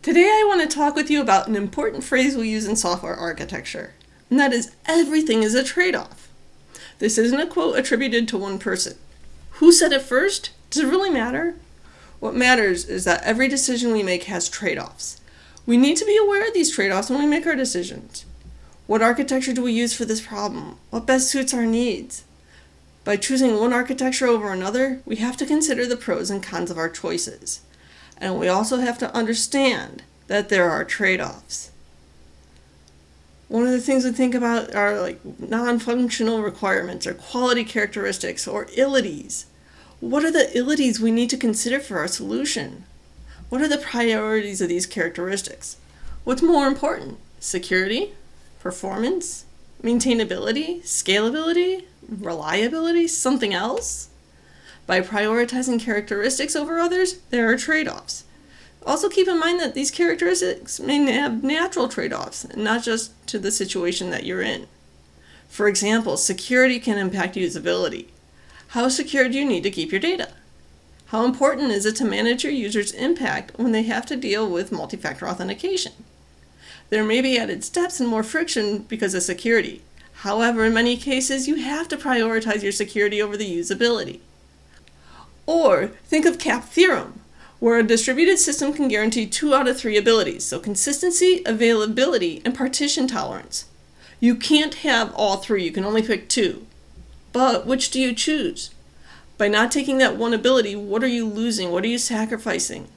Today I want to talk with you about an important phrase we use in software architecture, and that is everything is a trade-off. This isn't a quote attributed to one person. Who said it first? Does it really matter? What matters is that every decision we make has trade-offs. We need to be aware of these trade-offs when we make our decisions. What architecture do we use for this problem? What best suits our needs? By choosing one architecture over another, we have to consider the pros and cons of our choices. And we also have to understand that there are trade-offs. One of the things we think about are like non-functional requirements or quality characteristics or ilities. What are the ilities we need to consider for our solution? What are the priorities of these characteristics? What's more important? Security? Performance? Maintainability? Scalability? Reliability? Something else? By prioritizing characteristics over others, there are trade-offs. Also keep in mind that these characteristics may have natural trade-offs, and not just to the situation that you're in. For example, security can impact usability. How secure do you need to keep your data? How important is it to manage your users' impact when they have to deal with multi-factor authentication? There may be added steps and more friction because of security. However, in many cases, you have to prioritize your security over the usability. Or think of CAP Theorem, where a distributed system can guarantee 2 out of 3 abilities, so consistency, availability, and partition tolerance. You can't have all 3, you can only pick 2. But which do you choose? By not taking that one ability, what are you losing? What are you sacrificing?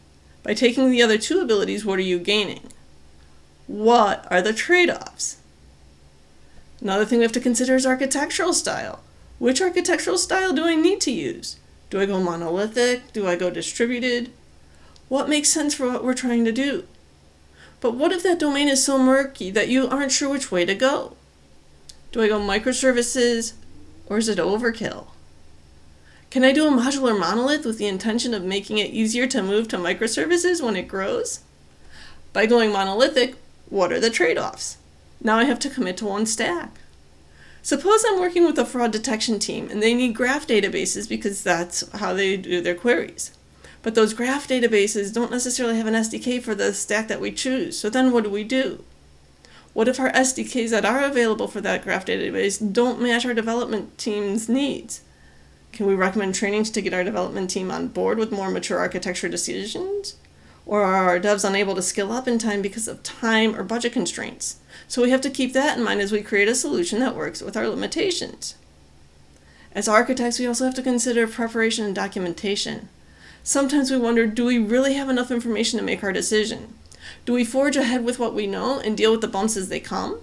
By taking the other 2 abilities, what are you gaining? What are the trade-offs? Another thing we have to consider is architectural style. Which architectural style do I need to use? Do I go monolithic? Do I go distributed? What makes sense for what we're trying to do? But what if that domain is so murky that you aren't sure which way to go? Do I go microservices, or is it overkill? Can I do a modular monolith with the intention of making it easier to move to microservices when it grows? By going monolithic, what are the trade-offs? Now I have to commit to one stack. Suppose I'm working with a fraud detection team and they need graph databases because that's how they do their queries. But those graph databases don't necessarily have an SDK for the stack that we choose. So then what do? What if our SDKs that are available for that graph database don't match our development team's needs? Can we recommend trainings to get our development team on board with more mature architecture decisions? Or are our devs unable to scale up in time because of time or budget constraints? So we have to keep that in mind as we create a solution that works with our limitations. As architects, we also have to consider preparation and documentation. Sometimes we wonder, do we really have enough information to make our decision? Do we forge ahead with what we know and deal with the bumps as they come?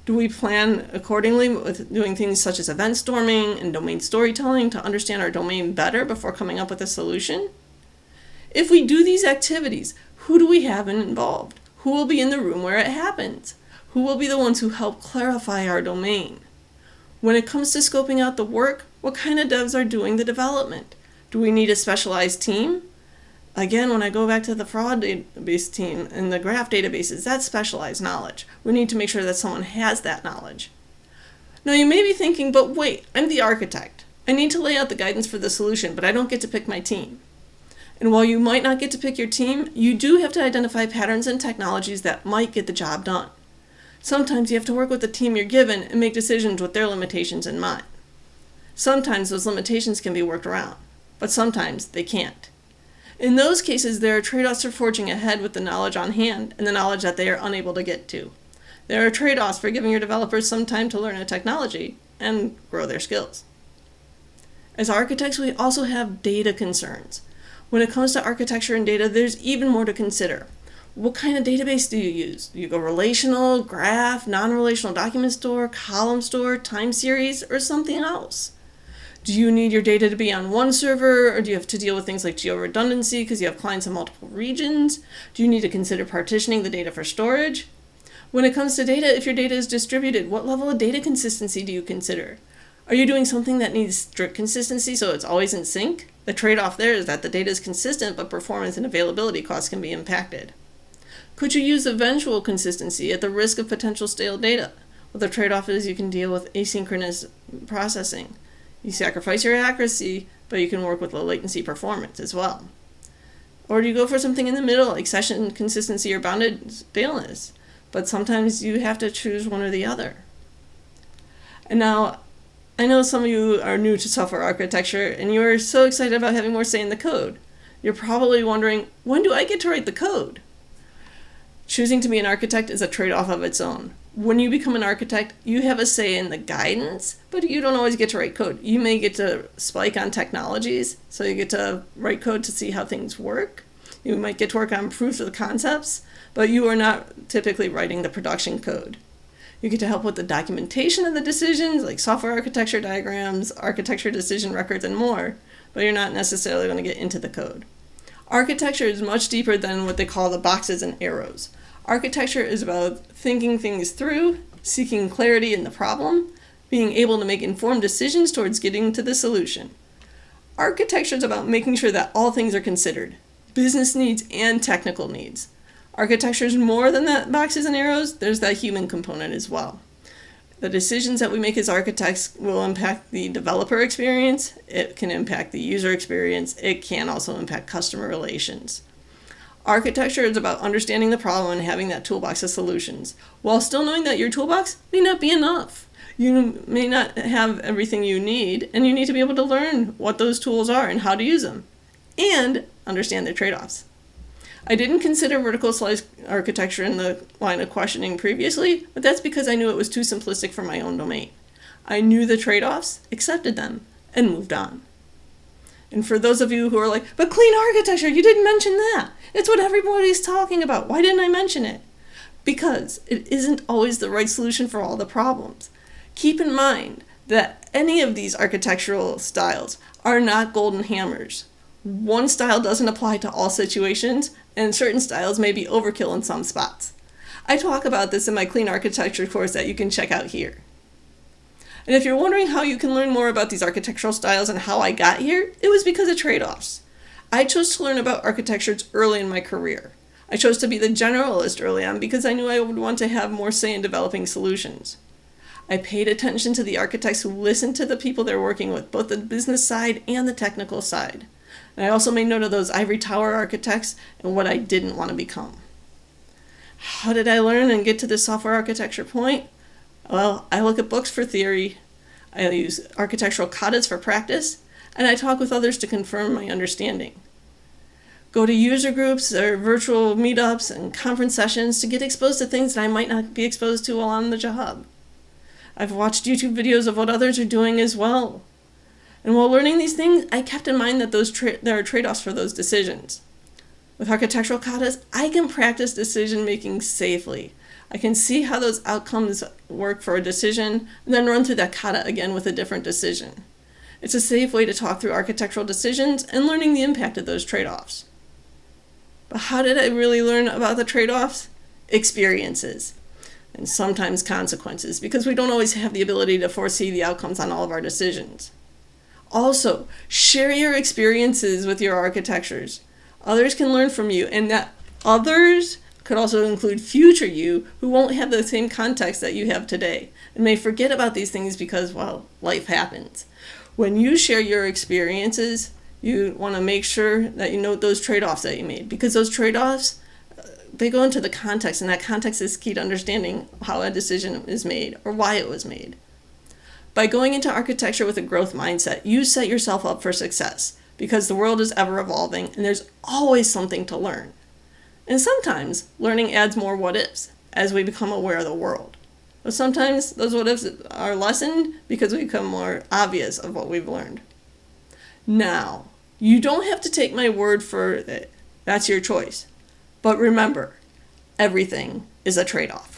Do we plan accordingly with doing things such as event storming and domain storytelling to understand our domain better before coming up with a solution? If we do these activities, who do we have involved? Who will be in the room where it happens? Who will be the ones who help clarify our domain? When it comes to scoping out the work, what kind of devs are doing the development? Do we need a specialized team? Again, when I go back to the fraud database team and the graph databases, that's specialized knowledge. We need to make sure that someone has that knowledge. Now you may be thinking, but wait, I'm the architect. I need to lay out the guidance for the solution, but I don't get to pick my team. And while you might not get to pick your team, you do have to identify patterns and technologies that might get the job done. Sometimes you have to work with the team you're given and make decisions with their limitations in mind. Sometimes those limitations can be worked around, but sometimes they can't. In those cases, there are trade-offs for forging ahead with the knowledge on hand and the knowledge that they are unable to get to. There are trade-offs for giving your developers some time to learn a technology and grow their skills. As architects, we also have data concerns. When it comes to architecture and data, there's even more to consider. What kind of database do you use? Do you go relational, graph, non-relational document store, column store, time series, or something else? Do you need your data to be on one server, or do you have to deal with things like geo-redundancy because you have clients in multiple regions? Do you need to consider partitioning the data for storage? When it comes to data, if your data is distributed, what level of data consistency do you consider? Are you doing something that needs strict consistency so it's always in sync? The trade-off there is that the data is consistent, but performance and availability costs can be impacted. Could you use eventual consistency at the risk of potential stale data? Well, the trade-off is you can deal with asynchronous processing. You sacrifice your accuracy, but you can work with low latency performance as well. Or do you go for something in the middle, like session consistency or bounded staleness? But sometimes you have to choose one or the other. And now, I know some of you are new to software architecture and you are so excited about having more say in the code. You're probably wondering, when do I get to write the code? Choosing to be an architect is a trade-off of its own. When you become an architect, you have a say in the guidance, but you don't always get to write code. You may get to spike on technologies, so you get to write code to see how things work. You might get to work on proofs of the concepts, but you are not typically writing the production code. You get to help with the documentation of the decisions, like software architecture diagrams, architecture decision records, and more, but you're not necessarily going to get into the code. Architecture is much deeper than what they call the boxes and arrows. Architecture is about thinking things through, seeking clarity in the problem, being able to make informed decisions towards getting to the solution. Architecture is about making sure that all things are considered, business needs and technical needs. Architecture is more than that boxes and arrows, there's that human component as well. The decisions that we make as architects will impact the developer experience, it can impact the user experience, it can also impact customer relations. Architecture is about understanding the problem and having that toolbox of solutions, while still knowing that your toolbox may not be enough. You may not have everything you need, and you need to be able to learn what those tools are and how to use them, and understand their trade-offs. I didn't consider vertical slice architecture in the line of questioning previously, but that's because I knew it was too simplistic for my own domain. I knew the trade-offs, accepted them, and moved on. And for those of you who are like, but clean architecture, you didn't mention that. It's what everybody's talking about. Why didn't I mention it? Because it isn't always the right solution for all the problems. Keep in mind that any of these architectural styles are not golden hammers. One style doesn't apply to all situations, and certain styles may be overkill in some spots. I talk about this in my Clean Architecture course that you can check out here. And if you're wondering how you can learn more about these architectural styles and how I got here, it was because of trade-offs. I chose to learn about architectures early in my career. I chose to be the generalist early on because I knew I would want to have more say in developing solutions. I paid attention to the architects who listened to the people they're working with, both the business side and the technical side. And I also made note of those ivory tower architects and what I didn't want to become. How did I learn and get to this software architecture point? Well, I look at books for theory, I use architectural katas for practice, and I talk with others to confirm my understanding. Go to user groups or virtual meetups and conference sessions to get exposed to things that I might not be exposed to while on the job. I've watched YouTube videos of what others are doing as well. And while learning these things, I kept in mind that there are trade-offs for those decisions. With architectural katas, I can practice decision-making safely. I can see how those outcomes work for a decision, and then run through that kata again with a different decision. It's a safe way to talk through architectural decisions and learning the impact of those trade-offs. But how did I really learn about the trade-offs? Experiences, and sometimes consequences, because we don't always have the ability to foresee the outcomes on all of our decisions. Also, share your experiences with your architectures. Others can learn from you, and that others could also include future you who won't have the same context that you have today and may forget about these things because, well, life happens. When you share your experiences, you want to make sure that you note those trade-offs that you made, because those trade-offs, they go into the context, and that context is key to understanding how a decision is made or why it was made. By going into architecture with a growth mindset, you set yourself up for success because the world is ever evolving and there's always something to learn. And sometimes learning adds more what-ifs as we become aware of the world. But sometimes those what-ifs are lessened because we become more obvious of what we've learned. Now, you don't have to take my word for it. That's your choice. But remember, everything is a trade-off.